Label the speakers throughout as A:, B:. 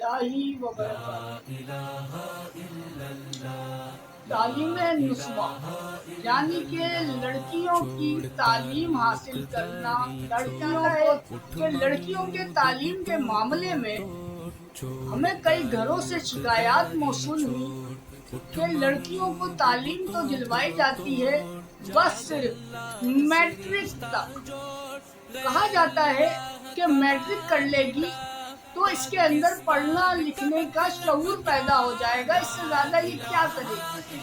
A: اللہ وبرکاتہ۔ تعلیم نسواں یعنی کہ لڑکیوں کی تعلیم حاصل کرنا، لڑکیوں کے تعلیم کے معاملے میں ہمیں کئی گھروں سے شکایات موصول ہوئی کہ لڑکیوں کو تعلیم تو دلوائی جاتی ہے بس صرف میٹرک تک۔ کہا جاتا ہے کہ میٹرک کر لے گی تو اس کے اندر پڑھنا لکھنے کا شعور پیدا ہو جائے گا، اس سے زیادہ یہ کیا کرے گی؟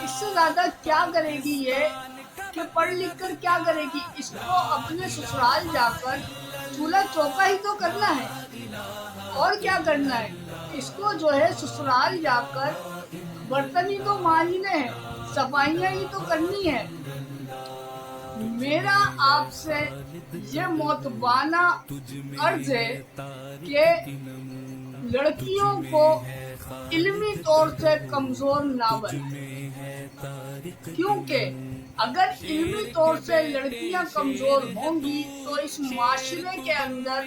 A: اس سے زیادہ کیا کرے گی یہ کہ پڑھ لکھ کر کیا کرے گی؟ اس کو اپنے سسرال جا کر چولہا چوکا ہی تو کرنا ہے، اور کیا کرنا ہے؟ اس کو جو ہے سسرال جا کر برتن ہی تو مانجنے ہیں، صفائیاں ہی تو کرنی ہے۔ میرا آپ سے یہ معتبانہ عرض ہے کہ لڑکیوں کو علمی طور سے کمزور نہ بنائیں، کیونکہ اگر علمی طور سے لڑکیاں کمزور ہوں گی تو اس معاشرے کے اندر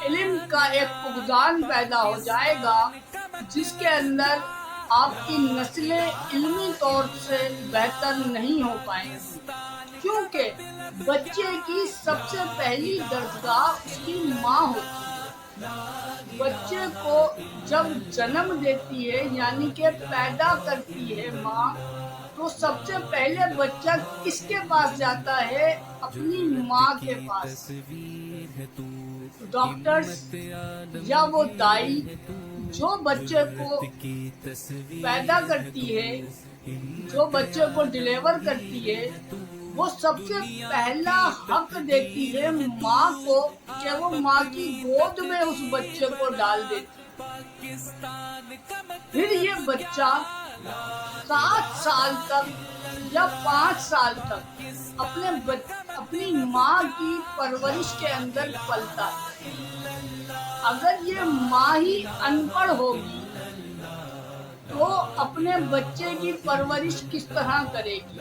A: علم کا ایک فقدان پیدا ہو جائے گا، جس کے اندر آپ کی نسلیں علمی طور سے بہتر نہیں ہو پائیں گی، کیونکہ بچے کی سب سے پہلی درسگاہ اس کی ماں ہوتی ہے۔ بچے کو جب جنم دیتی ہے یعنی کہ پیدا کرتی ہے ماں، تو سب سے پہلے بچہ کس کے پاس جاتا ہے؟ اپنی ماں کے پاس۔ ڈاکٹرز یا وہ دائی جو بچے کو پیدا کرتی ہے، جو بچے کو ڈیلیور کرتی ہے، وہ سب سے پہلا حق دیتی ہے ماں کو کہ وہ ماں کی گود میں اس بچے کو ڈال دیتی۔ پھر یہ بچہ 7 سال تک یا 5 سال تک اپنی ماں کی پرورش کے اندر پلتا ہے۔ اگر یہ ماں ہی ان پڑھ ہوگی تو اپنے بچے کی پرورش کس طرح کرے گی؟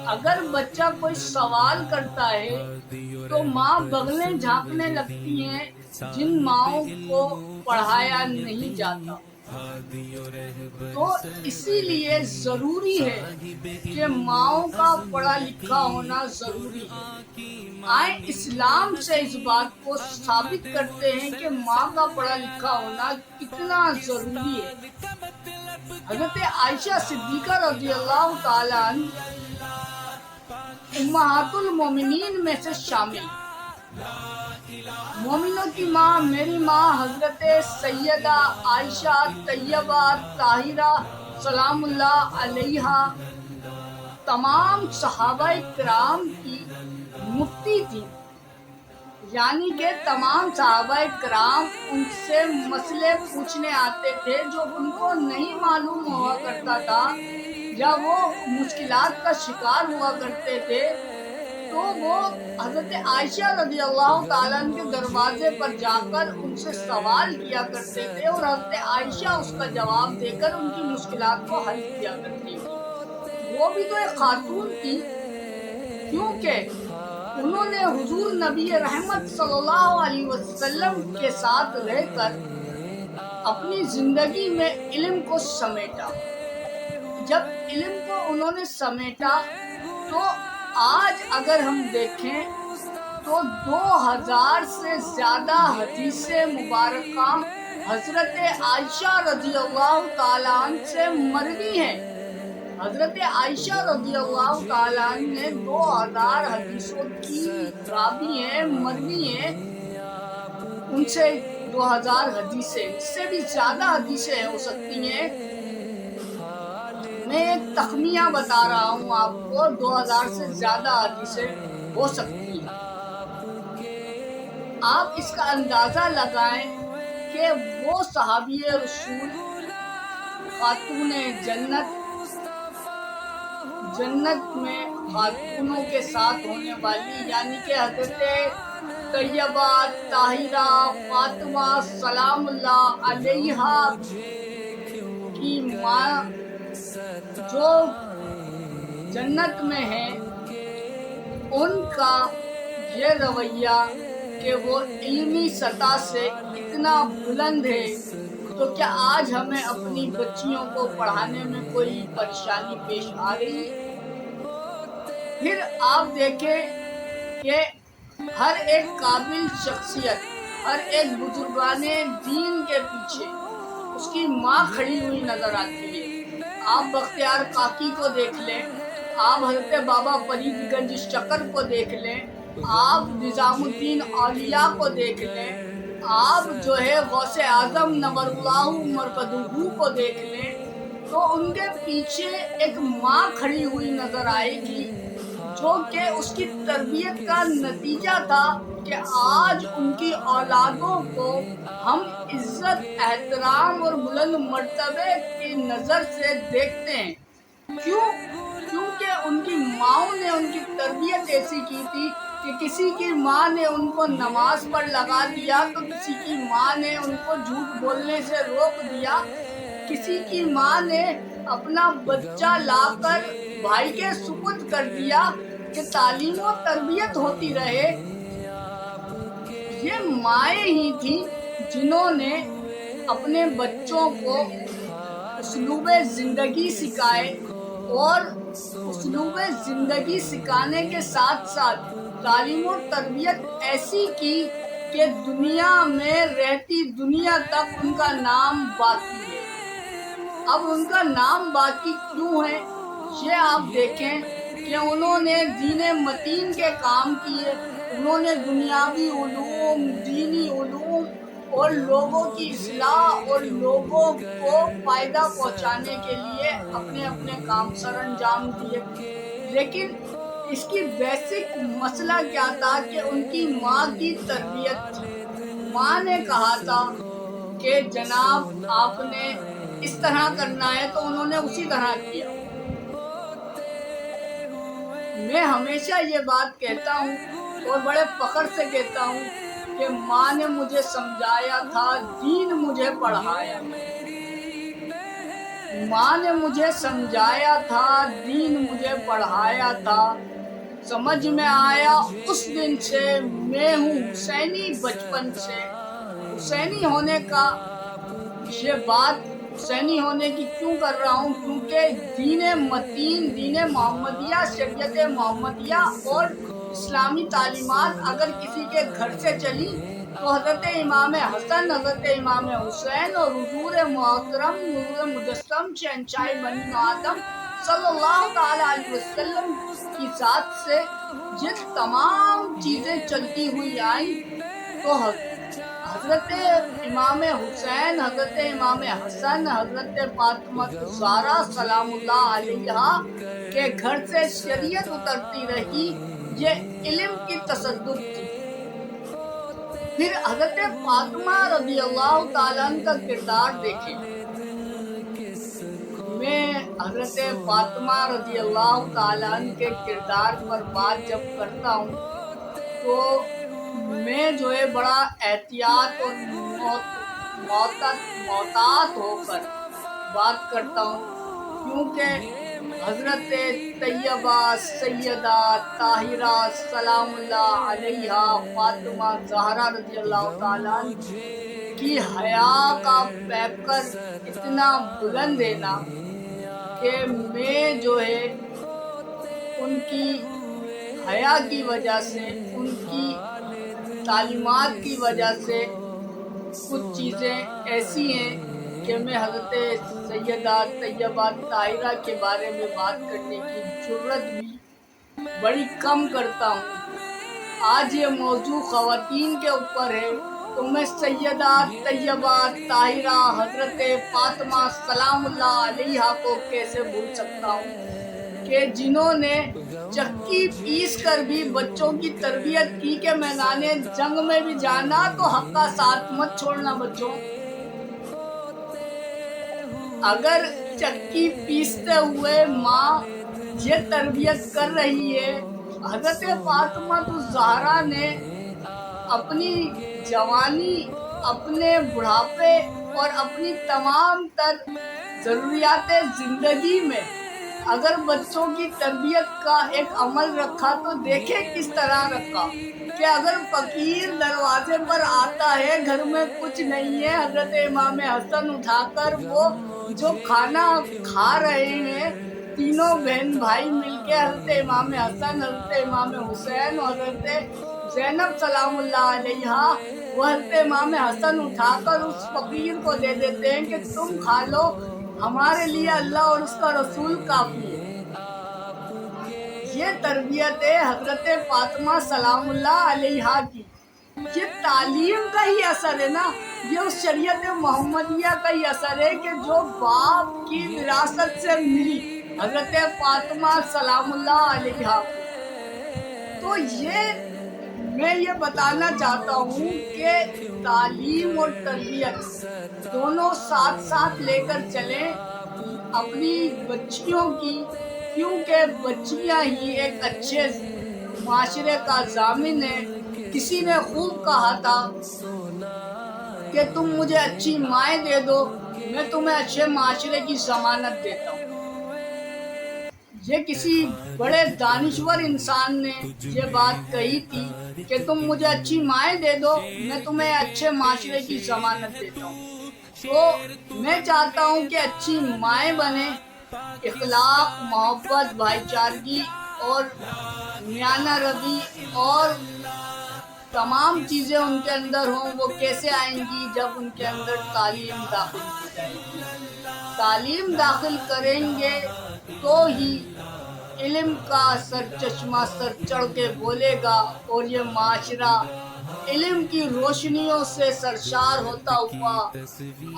A: اگر بچہ کوئی سوال کرتا ہے تو ماں بغلیں جھانکنے لگتی ہیں، جن ماؤں کو پڑھایا نہیں جاتا۔ تو اسی لیے ضروری ہے کہ ماؤں کا پڑھا لکھا ہونا ضروری ہے۔ آئیں اسلام سے اس بات کو ثابت کرتے ہیں کہ ماں کا پڑھا لکھا ہونا کتنا ضروری ہے۔ حضرت عائشہ صدیقہ رضی اللہ تعالیٰ عنہ امہات المومنین میں سے شامل۔ مومنوں کی ماں، میری ماں حضرت سیدہ عائشہ طیبہ طاہرہ سلام اللہ علیہا تمام صحابہ کرام کی مفتی تھی، یعنی کہ تمام صحابہ کرام ان سے مسئلے پوچھنے آتے تھے جو ان کو نہیں معلوم ہوا کرتا تھا یا وہ مشکلات کا شکار ہوا کرتے تھے، تو وہ حضرت عائشہ رضی اللہ تعالیٰ عنہ کے دروازے پر جا کر ان سے سوال کیا کرتے تھے، اور حضرت عائشہ اس کا جواب دے کر ان کی مشکلات کو حل کیا کرتی تھی۔ وہ بھی تو ایک خاتون تھی، کیونکہ انہوں نے حضور نبی رحمت صلی اللہ علیہ وسلم کے ساتھ رہ کر اپنی زندگی میں علم کو سمیٹا۔ جب علم کو انہوں نے سمیٹا تو آج اگر ہم دیکھیں تو 2000 سے زیادہ حدیث مبارکہ حضرت عائشہ رضی اللہ تعالیٰ عنہ سے مروی ہیں۔ حضرت عائشہ رضی اللہ تعالیٰ عنہ نے 2000 حدیثوں کی راوی ہیں، مروی ہیں، ان سے 2000 حدیثیں، اس سے بھی زیادہ حدیثیں ہو سکتی ہیں۔ میں ایک تخمینہ بتا رہا ہوں آپ کو، 2000 سے زیادہ حدیثیں ہو سکتی ہیں۔ آپ اس کا اندازہ لگائیں کہ وہ صحابی رسول، خاتون جنت میں خاتونوں کے ساتھ ہونے والی، یعنی کہ حضرت طیبہ طاہرہ فاطمہ سلام اللہ علیہا کی ماں جو جنت میں ہیں، ان کا یہ رویہ کہ وہ علمی سطح سے اتنا بلند ہے، تو کیا آج ہمیں اپنی بچیوں کو پڑھانے میں کوئی پریشانی پیش آ رہی ہے؟ پھر آپ دیکھیں کہ ہر ایک قابل شخصیت، ہر ایک بزرگان دین کے پیچھے اس کی ماں کھڑی ہوئی نظر آتی ہے۔ آپ بختیار کاکی کو دیکھ لیں، آپ حضرت بابا فرید گنج شکر کو دیکھ لیں، آپ نظام الدین اولیاء کو دیکھ لیں، آپ جو ہے غوث اعظم نور اللہ مرقدہ کو دیکھ لیں، تو ان کے پیچھے ایک ماں کھڑی ہوئی نظر آئے گی، جو کہ اس کی تربیت کا نتیجہ تھا کہ آج ان کی اولادوں کو ہم عزت، احترام اور بلند مرتبے کی نظر سے دیکھتے ہیں۔ کیوں؟ کیونکہ ان کی ماؤں نے ان کی تربیت ایسی کی تھی کہ کسی کی ماں نے ان کو نماز پر لگا دیا تو کسی کی ماں نے ان کو جھوٹ بولنے سے روک دیا، کسی کی ماں نے اپنا بچہ لا کر بھائی کے سپرد کر دیا کہ تعلیم و تربیت ہوتی رہے۔ یہ مائیں ہی تھیں جنہوں نے اپنے بچوں کو اسلوب زندگی سکھائے، اور اسلوب زندگی سکھانے کے ساتھ ساتھ تعلیم و تربیت ایسی کی کہ دنیا میں رہتی دنیا تک ان کا نام باقی ہے۔ اب ان کا نام باقی کیوں ہے؟ یہ آپ دیکھیں کہ انہوں نے دین متین کے کام کیے، انہوں نے دنیاوی علوم، دینی علوم اور لوگوں کی اصلاح اور لوگوں کو فائدہ پہنچانے کے لیے اپنے اپنے کام سر انجام دیے۔ لیکن اس کی بیسک مسئلہ کیا تھا کہ ان کی ماں کی تربیت تھی۔ ماں نے کہا تھا کہ جناب آپ نے اس طرح کرنا ہے، تو انہوں نے اسی طرح کیا۔ میں ہمیشہ یہ بات کہتا ہوں اور بڑے فخر سے کہتا ہوں کہ ماں نے مجھے سمجھایا تھا، دین مجھے پڑھایا۔ ماں نے مجھے سمجھایا تھا، دین مجھے پڑھایا تھا۔ سمجھ میں آیا اس دن سے، میں ہوں حسینی بچپن سے۔ حسینی ہونے کا یہ بات حسینی ہونے کی کیوں کر رہا ہوں؟ کیونکہ دین متین، دین محمدیہ، شریعت محمدیہ اور اسلامی تعلیمات اگر کسی کے گھر سے چلی تو حضرت امام حسن، حضرت امام حسین اور حضور محترم حضور مجسم شہنشاہ بنی آدم صلی اللہ تعالیٰ علیہ وسلم کی ذات سے یہ تمام چیزیں چلتی ہوئی آئیں، تو حضرت امام حسین، حضرت امام حسن، حضرت فاطمہ الزہرا سلام اللہ علیہا کے گھر سے شریعت اترتی رہی۔ یہ علم کی تصدق تھی۔ پھر حضرت فاطمہ رضی اللہ تعالیٰ عنہ کا کردار دیکھیں۔ میں حضرت فاطمہ رضی اللہ تعالیٰ عنہ کے کردار پر بات جب کرتا ہوں تو میں جو ہے بڑا احتیاط اور محتاط ہو کر بات کرتا ہوں، کیونکہ حضرت طیبہ سیدہ طاہرہ سلام اللہ علیہا فاطمہ زہرا رضی اللہ تعالیٰ عنہ کی حیا کا پیکر اتنا بلند ہے نا کہ میں جو ہے ان کی حیا کی وجہ سے، ان کی تعلیمات کی وجہ سے کچھ چیزیں ایسی ہیں کہ میں حضرت سیدہ طیبہ طاہرہ کے بارے میں بات کرنے کی جرات بھی بڑی کم کرتا ہوں۔ آج یہ موضوع خواتین کے اوپر ہے تو میں سیدہ طیبہ طاہرہ حضرت فاطمہ سلام اللہ علیہا کو کیسے بھول سکتا ہوں، کہ جنہوں نے چکی پیس کر بھی بچوں کی تربیت کی کہ میدان جنگ میں بھی جانا تو حق کا ساتھ مت چھوڑنا بچوں۔ اگر چکی پیستے ہوئے ماں یہ تربیت کر رہی ہے، حضرت فاطمہ الزہرا نے اپنی جوانی، اپنے بڑھاپے اور اپنی تمام تر ضروریات زندگی میں اگر بچوں کی تربیت کا ایک عمل رکھا تو دیکھیں کس طرح رکھا کہ اگر فقیر دروازے پر آتا ہے، گھر میں کچھ نہیں ہے، حضرت امام حسن اٹھا کر وہ جو کھانا کھا رہے ہیں، تینوں بہن بھائی مل کے حضرت امام حسن، حضرت امام حسین اور حضرت زینب سلام اللہ علیہا، وہ حضرت امام حسن اٹھا کر اس فقیر کو دے دیتے ہیں کہ تم کھا لو، ہمارے لیے اللہ اور اس کا رسول کافی ہے۔ یہ تربیت ہے حضرت فاطمہ سلام اللہ علیہا کی۔ یہ تعلیم کا ہی اثر ہے نا، یہ اس شریعت محمدیہ کا ہی اثر ہے کہ جو باپ کی وراثت سے ملی حضرت فاطمہ سلام اللہ علیہا کو۔ تو میں یہ بتانا چاہتا ہوں کہ تعلیم اور تربیت دونوں ساتھ ساتھ لے کر چلیں اپنی بچیوں کی، کیونکہ بچیاں ہی ایک اچھے معاشرے کا ضامن ہے۔ کسی نے خوب کہا تھا کہ تم مجھے اچھی مائیں دے دو، میں تمہیں اچھے معاشرے کی ضمانت دیتا ہوں۔ یہ کسی بڑے دانشور انسان نے یہ بات کہی تھی کہ تم مجھے اچھی مائیں دے دو، میں تمہیں اچھے معاشرے کی ضمانت دیتا ہوں۔ تو میں چاہتا ہوں کہ اچھی مائیں بنیں، اخلاق، محبت، بھائی چارگی اور میانہ روی اور تمام چیزیں ان کے اندر ہوں۔ وہ کیسے آئیں گی؟ جب ان کے اندر تعلیم داخل کی جائے گی۔ تعلیم داخل کریں گے تو ہی علم کا سرچشمہ سر چڑھ کے بولے گا، اور یہ معاشرہ علم کی روشنیوں سے سرشار ہوتا ہوا،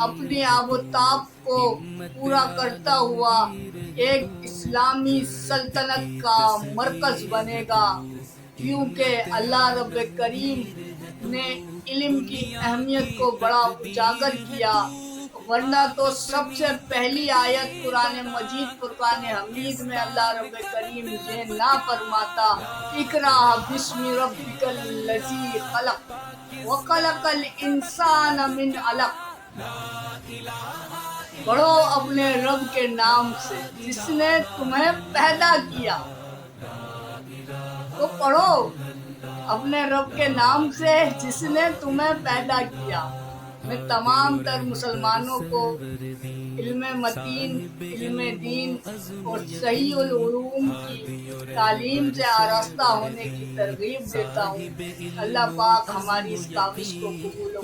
A: اپنی آب و تاب کو پورا کرتا ہوا ایک اسلامی سلطنت کا مرکز بنے گا، کیونکہ اللہ رب کریم نے علم کی اہمیت کو بڑا اجاگر کیا۔ ورنہ تو سب سے پہلی آیت قرآن مجید فرقان حمید میں اللہ رب کریم یہ نہ فرماتا اقرأ بسم ربک الذی خلق وخلق الانسان من علق، پڑھو اپنے رب کے نام سے جس نے تمہیں پیدا کیا۔ تو پڑھو اپنے رب کے نام سے جس نے تمہیں پیدا کیا۔ میں تمام تر مسلمانوں کو علم متین، علم دین اور صحیح العلوم کی تعلیم سے آراستہ ہونے کی ترغیب دیتا ہوں۔ اللہ پاک ہماری اس کاوش کو قبول